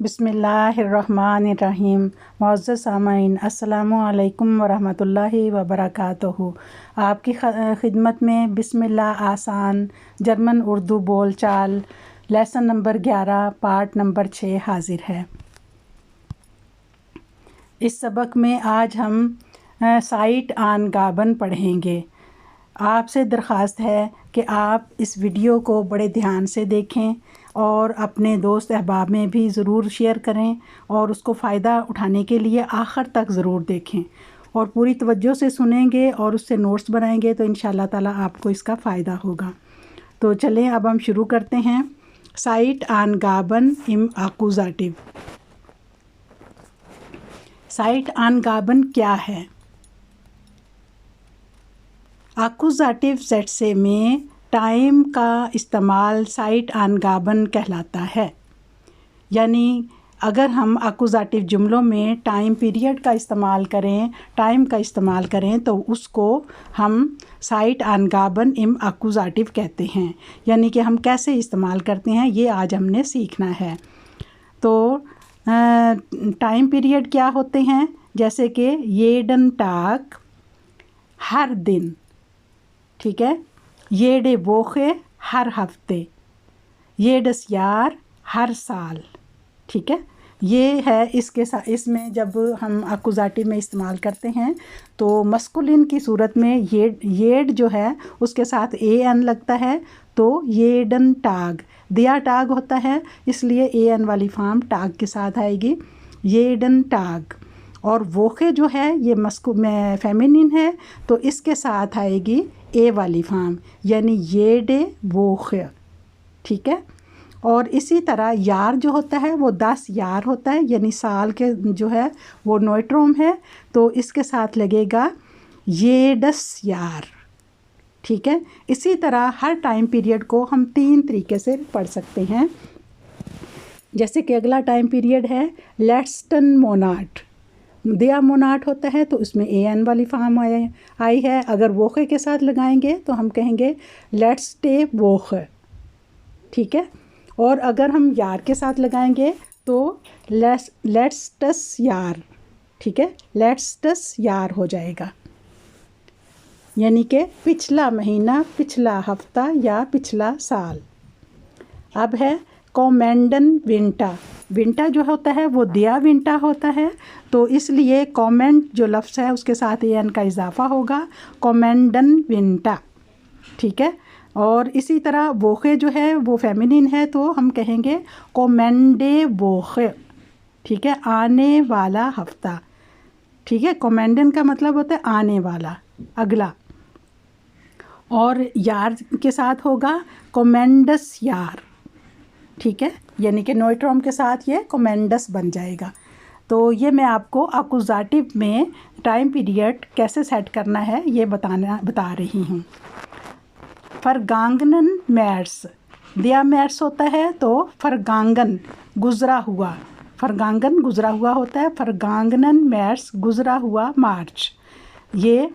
बिस्मिल्लाहिर्रहमानिर्रहीम। मुअज़्ज़ज़ सामाईन, अस्सलामु अलैकुम वरहमतुल्लाहि वबरकातुहू। आपकी खिदमत में बिस्मिल्लाह आसान जर्मन उर्दू बोलचाल लेसन नंबर 11 पार्ट नंबर 6 हाज़िर है। इस सबक में आज हम साइट आन गाबन पढ़ेंगे। आपसे दरख्वास्त है कि आप इस वीडियो को बड़े ध्यान से देखें और अपने दोस्त अहबाब में भी ज़रूर शेयर करें और उसको फ़ायदा उठाने के लिए आखिर तक ज़रूर देखें और पूरी तवज्जो से सुनेंगे और उससे नोट्स बनाएंगे तो इंशाअल्लाह ताला आपको इसका फ़ायदा होगा। तो चलें अब हम शुरू करते हैं। साइट आन गाबन इम आकुज़ाटिव। साइट आन गाबन क्या है? आकुज़ाटिव ज़ेट्से में टाइम का इस्तेमाल साइट आन गाबन कहलाता है। यानी अगर हम आकुज़ाटिव जुमलों में टाइम पीरियड का इस्तेमाल करें, टाइम का इस्तेमाल करें तो उसको हम साइट आन गाबन इम आकुज़ाटिव कहते हैं। यानी कि हम कैसे इस्तेमाल करते हैं ये आज हमने सीखना है। तो टाइम पीरियड क्या होते हैं? जैसे कि येडन टाग हर दिन, ठीक है। येडे वोखे हर हफ्ते, येडस यार हर साल, ठीक है। ये है इसके साथ, इसमें जब हम आकुज़ाटिव में इस्तेमाल करते हैं तो मस्कुलिन की सूरत में येड जो है उसके साथ एन लगता है तो येडन टाग। दिया टाग होता है इसलिए एन वाली फॉर्म टाग के साथ आएगी, येडन टाग। और वोखे जो है ये में फेमिनिन है तो इसके साथ आएगी ए वाली फॉर्म यानी येडे वोखे, ठीक है। और इसी तरह यार जो होता है वो 10 यार होता है यानी साल के जो है वो नोइट्रोम है तो इसके साथ लगेगा येडस यार, ठीक है। इसी तरह हर टाइम पीरियड को हम 3 तरीके से पढ़ सकते हैं। जैसे कि अगला टाइम पीरियड है लेट्स्टन मोनाट। दिया मोनाट होता है तो उसमें एन वाली फॉर्म आई है। अगर वोखे के साथ लगाएंगे तो हम कहेंगे लेट्स टे वोखे, ठीक है। और अगर हम यार के साथ लगाएंगे तो लेट्स टस यार, ठीक है। लेट्स टस यार हो जाएगा यानी कि पिछला महीना, पिछला हफ्ता या पिछला साल। अब है कॉमेंडन विंटा। विंटा जो होता है वो दिया विंटा होता है तो इसलिए कॉमेंट जो लफ्ज़ है उसके साथ एन का इजाफ़ा होगा, कॉमेंडन विंटा, ठीक है। और इसी तरह वोखे जो है वो फेमिनिन है तो हम कहेंगे कोमेंडे वोखे, ठीक है। आने वाला हफ्ता, ठीक है। कोमेंडन का मतलब होता है आने वाला, अगला। और यार के साथ होगा कोमेंडस यार, ठीक है। यानी कि नोइट्रोम के साथ ये कोमेंडस बन जाएगा। तो ये मैं आपको आकुज़ाटिव में टाइम पीरियड कैसे सेट करना है ये बता रही हूँ। फरगांगनन मैर्स, दिया मैर्स होता है तो फरगांगन गुज़रा हुआ, फरगांगन गुज़रा हुआ होता है। फरगांगनन मैर्स गुज़रा हुआ मार्च। ये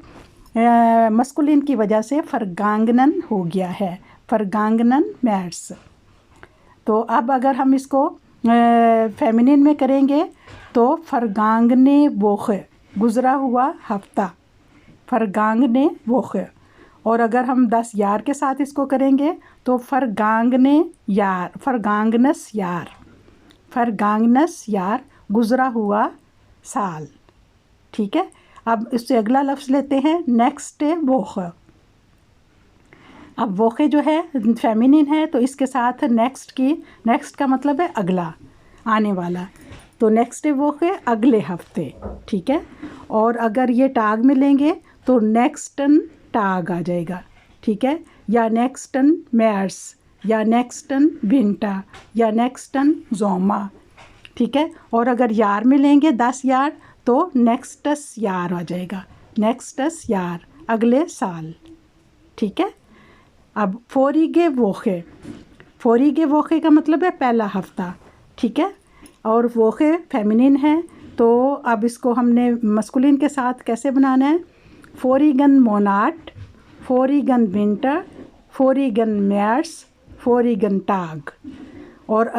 मस्कुलिन की वजह से फरगांगनन हो गया है, फरगांगनन मैर्स। तो अब अगर हम इसको फेमिनिन में करेंगे तो फरगांगने वोखे गुज़रा हुआ हफ्ता, फरगांगने वोखे। और अगर हम 10 यार के साथ इसको करेंगे तो फरगांगने यार, फरगांगनस यार, फरगांगनस यार गुज़रा हुआ साल, ठीक है। अब इससे अगला लफ्ज़ लेते हैं नेक्स्ट वोखे। अब वोखे जो है फेमिनिन है तो इसके साथ नेक्स्ट का मतलब है अगला, आने वाला, तो नेक्स्ट वोखे अगले हफ्ते, ठीक है। और अगर ये टाग में लेंगे तो नेक्स्टन टाग आ जाएगा, ठीक है। या नेक्स्टन मैर्स या नेक्स्टन विंटा या नेक्स्टन जोमा, ठीक है। और अगर यार में लेंगे 10 यार तो नेक्स्टस यार आ जाएगा, नेक्स्टस यार अगले साल, ठीक है। अब फोरीगे वोखे, फोरीगे वोखे का मतलब है पहला हफ्ता, ठीक है। और वोखे फेमिनिन है तो अब इसको हमने मस्कुलिन के साथ कैसे बनाना है? फोरीगन मोनाट, फोरीगन विंटर, फोरीगन मैर्स, फोरीगन टाग। और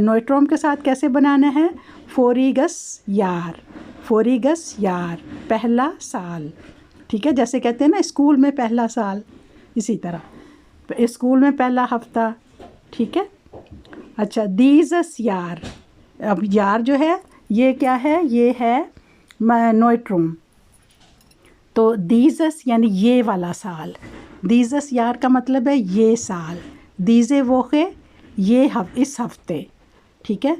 नोएट्रॉम के साथ कैसे बनाना है? फोरिगस यार, फोरिगस यार, पहला साल। ठीक है, जैसे कहते हैं ना स्कूल में पहला साल, इसी तरह स्कूल में पहला हफ्ता। ठीक है, अच्छा, दीजस यार। अब यार जो है ये क्या है? ये है नोएट्रॉम। तो दीजस यानी ये वाला साल, दीजस यार का मतलब है ये साल, दीजे वोखे ये इस हफ्ते। ठीक है,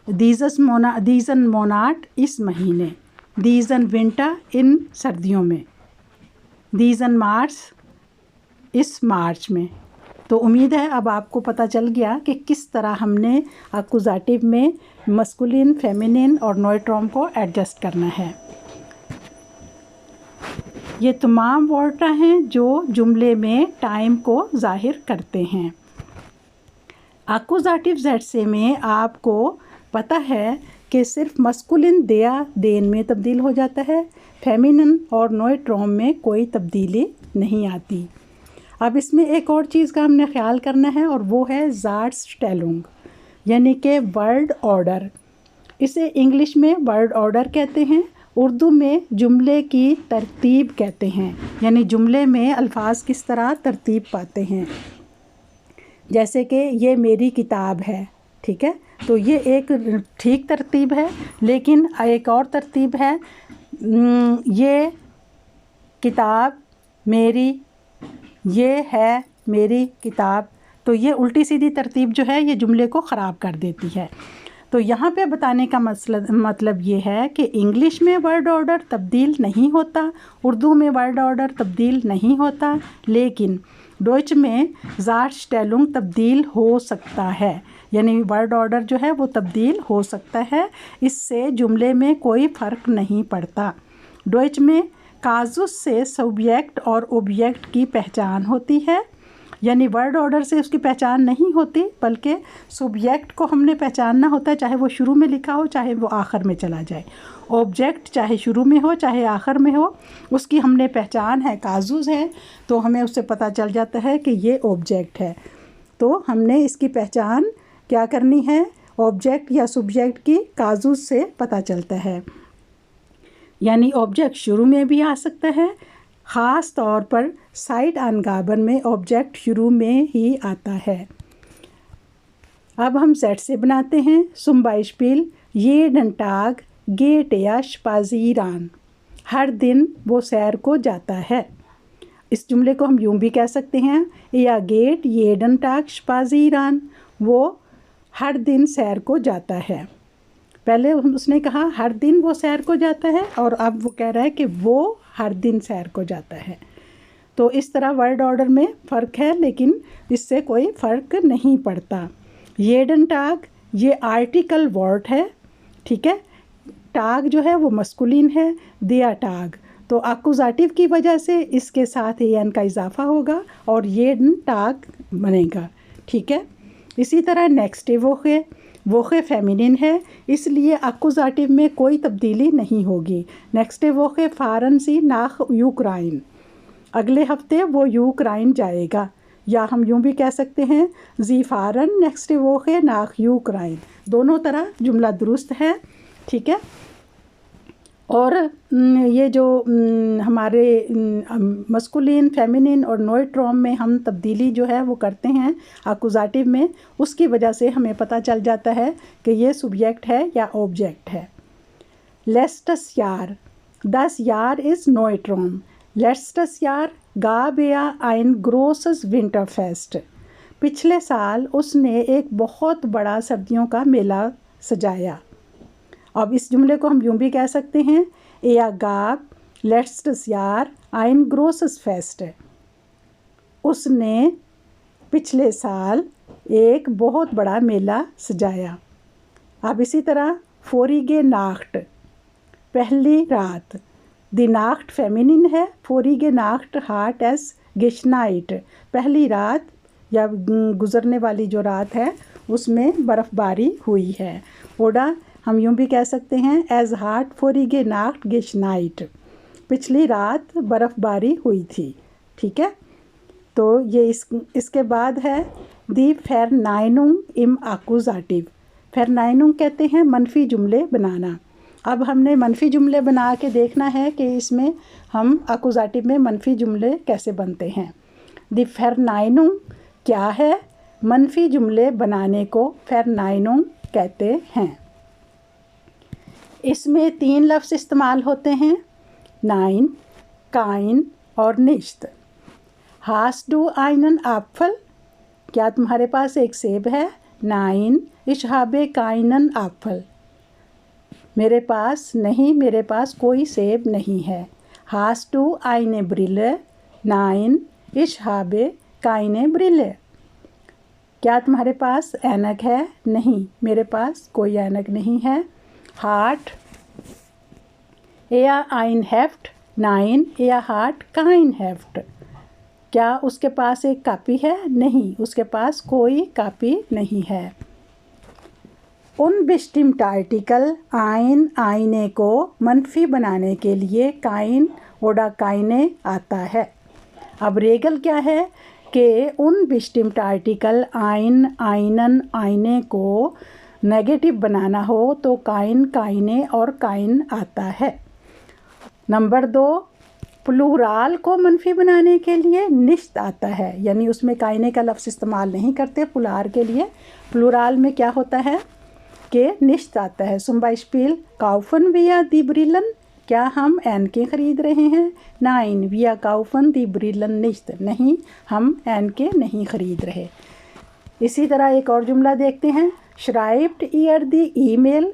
दीजन मोनाट इस महीने, दीजन विंटर इन सर्दियों में, दीजन मार्च इस मार्च में। तो उम्मीद है अब आपको पता चल गया कि किस तरह हमने अकुजाटिव में मस्कुलिन, फेमिनिन और नोएट्रॉम को एडजस्ट करना है। ये तमाम वर्ड हैं जो जुमले में टाइम को ज़ाहिर करते हैं। अकुजाटिव जेड से में आपको पता है कि सिर्फ मस्कुलिन दिया देन में तब्दील हो जाता है, फेमिनिन और नोएट्रॉम में कोई तब्दीली नहीं आती। अब इसमें एक और चीज़ का हमने ख्याल करना है और वो है ज़ाटस्टेलुंग, यानी कि वर्ड ऑर्डर। इसे इंग्लिश में वर्ड ऑर्डर कहते हैं, उर्दू में जुमले की तरतीब कहते हैं, यानी जुमले में अल्फाज किस तरह तरतीब पाते हैं। जैसे कि ये मेरी किताब है, ठीक है, तो ये एक ठीक तरतीब है, लेकिन एक और तरतीब है, ये किताब मेरी, ये है मेरी किताब। तो ये उल्टी सीधी तरतीब जो है ये जुमले को ख़राब कर देती है। तो यहाँ पे बताने का मतलब ये है कि इंग्लिश में वर्ड ऑर्डर तब्दील नहीं होता, उर्दू में वर्ड ऑर्डर तब्दील नहीं होता, लेकिन डोइच में ज़ाटस्टेलुंग तब्दील हो सकता है, यानी वर्ड ऑर्डर जो है वो तब्दील हो सकता है। इससे जुमले में कोई फ़र्क नहीं पड़ता। डोइच में काजुस से सब्जेक्ट और ऑब्जेक्ट की पहचान होती है, यानी वर्ड ऑर्डर से उसकी पहचान नहीं होती, बल्कि सब्जेक्ट को हमने पहचानना होता है, चाहे वो शुरू में लिखा हो चाहे वो आखिर में चला जाए। ऑब्जेक्ट चाहे शुरू में हो चाहे आखिर में हो, उसकी हमने पहचान है, काजुस है, तो हमें उससे पता चल जाता है कि ये ऑब्जेक्ट है। तो हमने इसकी पहचान क्या करनी है? ऑब्जेक्ट या सब्जेक्ट की काजुस से पता चलता है। यानी ऑब्जेक्ट शुरू में भी आ सकता है, ख़ास तौर पर साइट अनगाबन में ऑब्जेक्ट शुरू में ही आता है। अब हम सेट से बनाते हैं। zum Beispiel jeden Tag geht er spazieren, हर दिन वो सैर को जाता है। इस जुमले को हम यूँ भी कह सकते हैं, er geht jeden Tag spazieren, वो हर दिन सैर को जाता है। पहले उसने कहा हर दिन वो सैर को जाता है, और अब वो कह रहा है कि वो हर दिन सैर को जाता है। तो इस तरह वर्ड ऑर्डर में फ़र्क है, लेकिन इससे कोई फ़र्क नहीं पड़ता। येडन टाग ये आर्टिकल वर्ड है, ठीक है, टाग जो है वो मस्कुलिन है, दिया टाग, तो अकुजाटिव की वजह से इसके साथ एन का इजाफा होगा और येडन टाग बनेगा। ठीक है, इसी तरह नेक्स्ट वोखे फेमिनिन है, इसलिए अकुजाटिव में कोई तब्दीली नहीं होगी। नेक्स्ट वोखे फारनसी नाख यूक्राइन, अगले हफ्ते वो यूक्राइन जाएगा, या हम यूँ भी कह सकते हैं जी फारन नेक्स्ट वोखे नाख यूक्राइन, दोनों तरह जुमला दुरुस्त है। ठीक है, और ये जो हमारे मस्कुलिन, फेमिनिन और नोएट्रॉम में हम तब्दीली जो है वो करते हैं अकुजाटिव में, उसकी वजह से हमें पता चल जाता है कि ये सब्जेक्ट है या ऑब्जेक्ट है। लेस्टस यार, दस यार इज़ नोएट्रॉम, लेस्टस यार गाब या आइन ग्रोसस विंटर फेस्ट, पिछले साल उसने एक बहुत बड़ा सर्दियों का मेला सजाया। अब इस जुमले को हम यूँ भी कह सकते हैं, या गाब लेट्स यार आइन ग्रोसस फेस्ट, उसने पिछले साल एक बहुत बड़ा मेला सजाया। अब इसी तरह फोरीगे नाख्ट, पहली रात, दिनाख्ट फेमिनिन है, फोरीगे नाख्ट हार्ट एस गिशनाइट, पहली रात या गुज़रने वाली जो रात है उसमें बर्फ़बारी हुई है। ओडा हम यूँ भी कह सकते हैं एज हार्ट फोरीगे नाख्ट गिशनाइट, पिछली रात बर्फ़बारी हुई थी। ठीक है, तो ये इसके बाद है दी Verneinung im Akkusativ। Verneinung कहते हैं मनफी जुमले बनाना। अब हमने मनफी जुमले बना के देखना है कि इसमें हम अकुजाटिव में मनफी जुमले कैसे बनते हैं। दी Verneinung क्या है? मनफी जुमले बनाने को Verneinung कहते हैं। इसमें 3 लफ्ज़ इस्तेमाल होते हैं, नाइन, काइन और निश्त। हास्ट डू आइनन आपफल, क्या तुम्हारे पास एक सेब है? नाइन इश हाबे काइनन आपफल, मेरे पास नहीं, मेरे पास कोई सेब नहीं है। हास्ट डू आइने ब्रिले, नाइन इश हाबे काइने ब्रिले, क्या तुम्हारे पास ऐनक है? नहीं, मेरे पास कोई ऐनक नहीं है। हार्ट एया आइन हेफ्ट, नाइन एया हार्ट काइन हेफ्ट, क्या उसके पास एक कापी है? नहीं, उसके पास कोई कापी नहीं है। उनबेस्टिम्ट आर्टिकल आइन आइने को मनफी बनाने के लिए काइन ओडा काइने आता है। अब रेगल क्या है कि उनबेस्टिम्ट आर्टिकल आइन आइनन आइने को नेगेटिव बनाना हो तो काइन काइने और काइन आता है। नंबर 2, प्लूराल को मनफी बनाने के लिए निश्त आता है, यानी उसमें काइने का लफ्ज़ इस्तेमाल नहीं करते प्लूराल के लिए। प्लूराल में क्या होता है कि निश्त आता है। सुम्बा स्पील काउफन विया दी ब्रिलन, क्या हम एनके ख़रीद रहे हैं? नाइन विया काउफन दी ब्रिलन निश्त, नहीं, हम एनके नहीं ख़रीद रहे। इसी तरह एक और जुमला देखते हैं, श्राइब्ड ईयर दी ईमेल,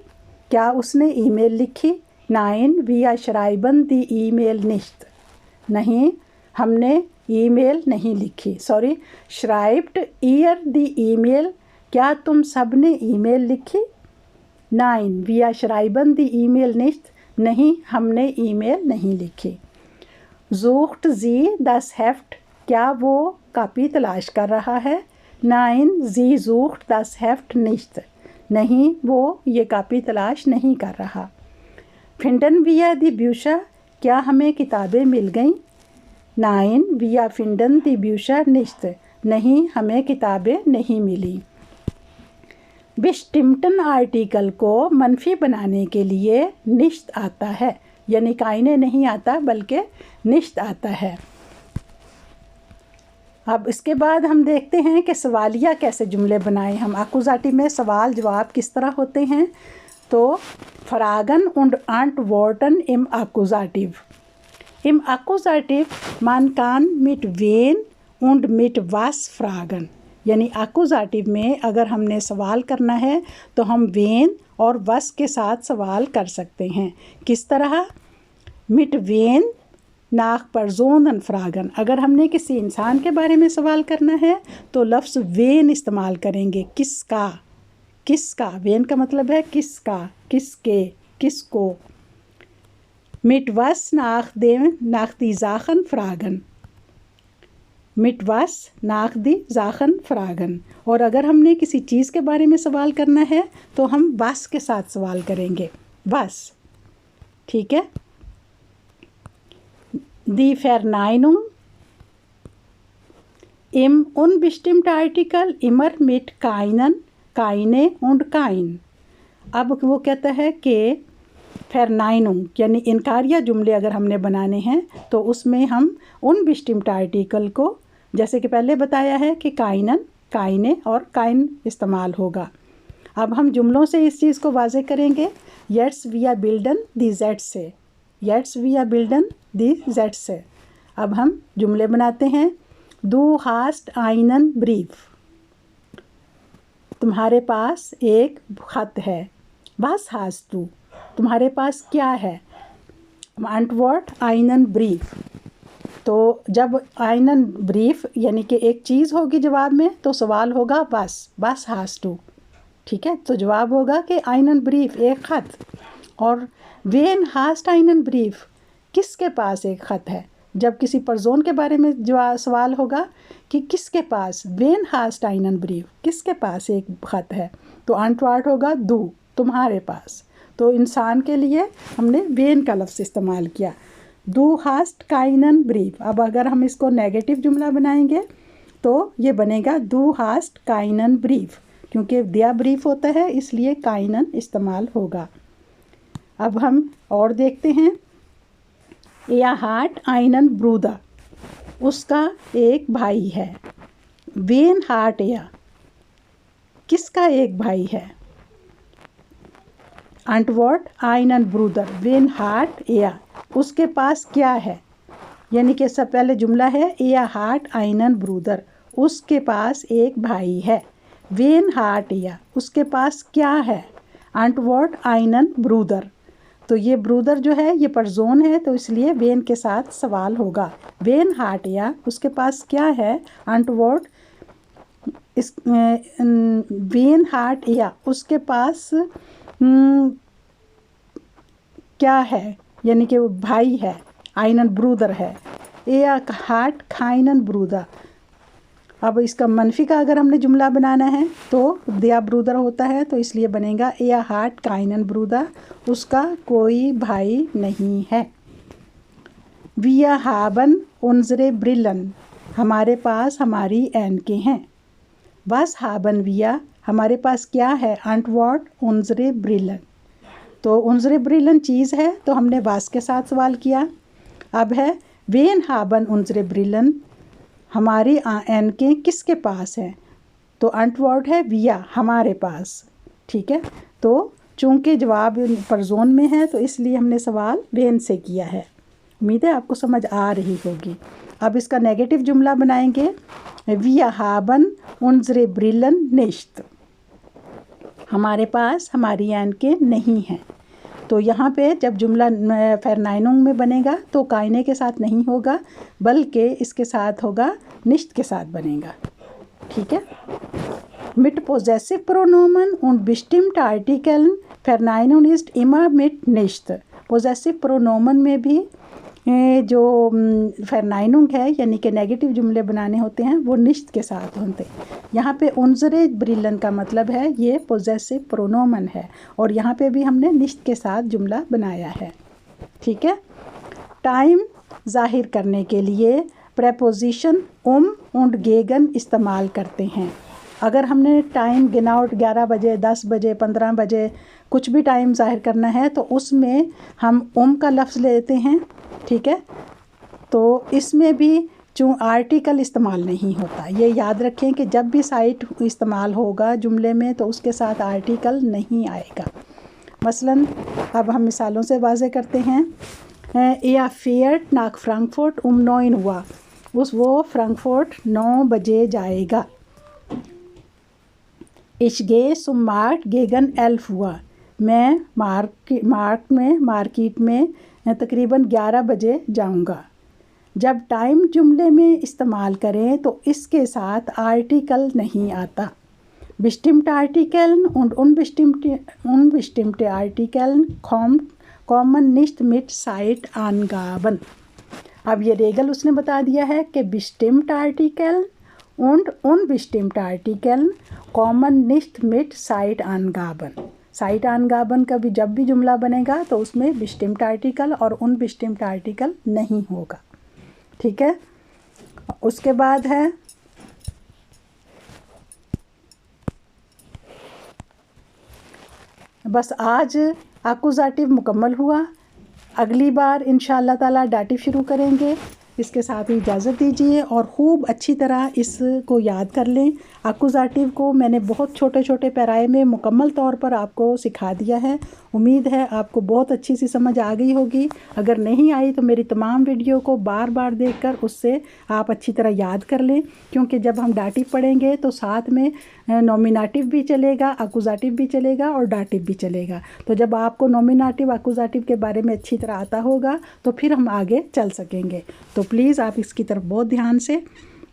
क्या उसने ईमेल लिखी? नाइन विया श्राइबन दी ईमेल निश्त, नहीं, हमने ईमेल नहीं लिखी। सॉरी, श्राइब्ड ईयर दी ईमेल, क्या तुम सब ने ईमेल लिखी? नाइन विया श्राइबन दी ईमेल निश्त, नहीं, हमने ईमेल नहीं लिखी। ज़ूख्ट जी दस हेफ्ट, क्या वो कापी तलाश कर रहा है? नाइन जी ज़ूख्ट दस हेफ्ट निश्त, नहीं, वो ये कापी तलाश नहीं कर रहा। फिंडन विया दी ब्यूशा, क्या हमें किताबें मिल गईं? नाइन विया फिंडन दी ब्यूशा निश्त, नहीं, हमें किताबें नहीं मिली। बिस्टिम्टन आर्टिकल को मनफी बनाने के लिए निश्त आता है, यानी काइने नहीं आता बल्कि निश्त आता है। अब इसके बाद हम देखते हैं कि सवालिया कैसे जुमले बनाएं हम। अकुजाटिव में सवाल जवाब किस तरह होते हैं। तो फ्रागन und antworten im Akkusativ। Im Akkusativ man kann mit wen und mit was fragen, यानी अकुजाटिव में अगर हमने सवाल करना है तो हम वेन और वस के साथ सवाल कर सकते हैं। किस तरह? मिट वेन नाक परजोनन फ्रागन, अगर हमने किसी इंसान के बारे में सवाल करना है तो लफ्ज़ वेन इस्तेमाल करेंगे। किसका, किसका, वेन का मतलब है किसका, किसके, किसको। मिट वस नाख दी ज़ाखन फ्रागन, मिट वस नाख दी ज़ाखन फ्रागन, और अगर हमने किसी चीज़ के बारे में सवाल करना है तो हम वस के साथ सवाल करेंगे, वस, ठीक है। दी Verneinung im unbestimmte Artikel immer mit keinen, keine und kein। अब वो कहता है कि Verneinung यानी इनकारिया जुमले अगर हमने बनाने हैं तो उसमें हम unbestimmte आर्टिकल को, जैसे कि पहले बताया है कि काइनन, काइने और काइन इस्तेमाल होगा। अब हम जुमलों से इस चीज़ को वाज़े करेंगे। यट्स विया बिल्डन दी जेट से, यट्स विया बिल्डन दी जेट से। अब हम जुमले बनाते हैं। दू हास्ट आइनन ब्रीफ, तुम्हारे पास एक ख़त है। बस हास्ट तू, तुम्हारे पास क्या है? अंटवर्ट आइनन ब्रीफ, तो जब आइनन ब्रीफ यानी कि एक चीज़ होगी जवाब में तो सवाल होगा बस, बस हास्ट तू, ठीक है। तो जवाब होगा कि आइनन ब्रीफ एक ख़त, और वेन हास्ट आइनन ब्रीफ, किसके पास एक ख़त है। जब किसी परजोन के बारे में जवाब सवाल होगा कि किसके पास, वेन हास्ट आइनन ब्रीफ, किसके पास एक ख़त है, तो अंटवार्ट होगा दू, तुम्हारे पास। तो इंसान के लिए हमने वेन का लफ्ज़ इस्तेमाल किया। दू हास्ट काइनन ब्रीफ। अब अगर हम इसको नेगेटिव जुमला बनाएंगे तो ये बनेगा दू हास्ट काइनन ब्रीफ, क्योंकि दिया ब्रीफ होता है इसलिए काइनन इस्तेमाल होगा। अब हम और देखते हैं, या हार्ट आइनन ब्रूदा, उसका एक भाई है। वेन हार्ट या किसका एक भाई है? अंटवर्ट आइनन ब्रूदर वेन हार्ट या उसके पास क्या है, यानी कि सब पहले जुमला है या हार्ट आइनन ब्रूदर, उसके पास एक भाई है। वेन हार्ट या उसके पास क्या है? अंटवर्ट आइनन ब्रूदर, तो ये ब्रूदर जो है ये परजोन है तो इसलिए वेन के साथ सवाल होगा। वेन हार्ट या उसके पास क्या है? अंटवर्ट इस वेन हार्ट या उसके पास क्या है, यानी कि वो भाई है, आइनन ब्रूदर है। या हार्ट खाइनन ब्रूदा, अब इसका मनफी का अगर हमने जुमला बनाना है तो दिया ब्रूदर होता है तो इसलिए बनेगा या हार्ट काइनन ब्रूदा, उसका कोई भाई नहीं है। विया हाबन उनजरे ब्रिलन, हमारे पास हमारी ऐनकें हैं। बस हाबन विया, हमारे पास क्या है? अंटवर्ट उनजरे ब्रिलन, तो उनजरे ब्रिलन चीज़ है तो हमने वास के साथ सवाल किया। अब है वेन हाबन उनजरे ब्रिलन, हमारी ऐनकें किसके पास हैं? तो अंटवर्ट है विया, हमारे पास। ठीक है, तो चूंकि जवाब परजोन में है तो इसलिए हमने सवाल वेन से किया है। उम्मीद है आपको समझ आ रही होगी। अब इसका नेगेटिव जुमला बनाएंगे, विया हाबन उनजरे ब्रिलन निश्त, हमारे पास हमारी ऐनकें नहीं हैं। तो यहाँ पे जब जुमला फेरनाइनुंग में बनेगा तो कायने के साथ नहीं होगा बल्कि इसके साथ होगा निश्त के साथ बनेगा। ठीक है, मिट पोजेसिव प्रोनोमन उन बिस्टिम्ट आर्टिकल फेरनाइनुंग इस्ट इमा मिट निश्त, पोजेसिव प्रोनोमन में भी जो फेरनाइनुंग है यानी कि नेगेटिव जुमले बनाने होते हैं वो निश्त के साथ होते हैं। यहाँ पे उनजरे ब्रिलन का मतलब है ये पोजेसिव प्रोनोमन है और यहाँ पे भी हमने निश्त के साथ जुमला बनाया है। ठीक है, टाइम जाहिर करने के लिए प्रेपोजिशन und गेगन इस्तेमाल करते हैं। अगर हमने टाइम गिना आउट 11 बजे, 10 बजे, 15 बजे कुछ भी टाइम जाहिर करना है तो उसमें हम का लफ्ज़ लेते हैं। ठीक है, तो इसमें भी चूँ आर्टिकल इस्तेमाल नहीं होता, ये याद रखें कि जब भी साइट इस्तेमाल होगा जुमले में तो उसके साथ आर्टिकल नहीं आएगा। मसलन अब हम मिसालों से वाज़े करते हैं, या फेयर्ट नाक फ्रैंकफर्ट 9 हुआ, वो फ्रैंकफर्ट 9 बजे जाएगा। इशगे सुमार्ट गेगन 11 हुआ, मैं मार्केट में तकरीबन 11 बजे जाऊंगा। जब टाइम जुमले में इस्तेमाल करें तो इसके साथ आर्टिकल नहीं आता। बिस्टिम्ट आर्टिकल und unbestimmte Artikel कॉमन निश्त मिट साइट आनगाबन। अब ये रेगल उसने बता दिया है कि बिस्टिम्ट आर्टिकल und unbestimmte Artikel कॉमन निश्त मिट साइट आनगाबन। साइट आनगाबन का भी जब भी जुमला बनेगा तो उसमें बिस्टिम्ट आर्टिकल और उनबिस्टिम्ट आर्टिकल नहीं होगा। ठीक है, उसके बाद है बस आज आकुजाटिव मुकम्मल हुआ। अगली बार इंशाअल्लाह ताला डाटिव शुरू करेंगे। इसके साथ ही इजाज़त दीजिए और ख़ूब अच्छी तरह इसको याद कर लें। आकुजाटिव को मैंने बहुत छोटे छोटे पैराए में मुकम्मल तौर पर आपको सिखा दिया है। उम्मीद है आपको बहुत अच्छी सी समझ आ गई होगी। अगर नहीं आई तो मेरी तमाम वीडियो को बार बार देखकर उससे आप अच्छी तरह याद कर लें, क्योंकि जब हम डाटिव पढ़ेंगे तो साथ में नॉमिनेटिव भी चलेगा, आकुजाटिव भी चलेगा और डाटिव भी चलेगा। तो जब आपको नॉमिनेटिव आकुजाटिव के बारे में अच्छी तरह आता होगा तो फिर हम आगे चल सकेंगे। तो प्लीज़ आप इसकी तरफ बहुत ध्यान से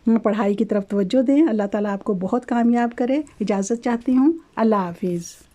पढ़ाई की तरफ तवज्जो दें। अल्लाह ताला आपको बहुत कामयाब करे। इजाज़त चाहती हूँ। अल्लाह हाफिज़।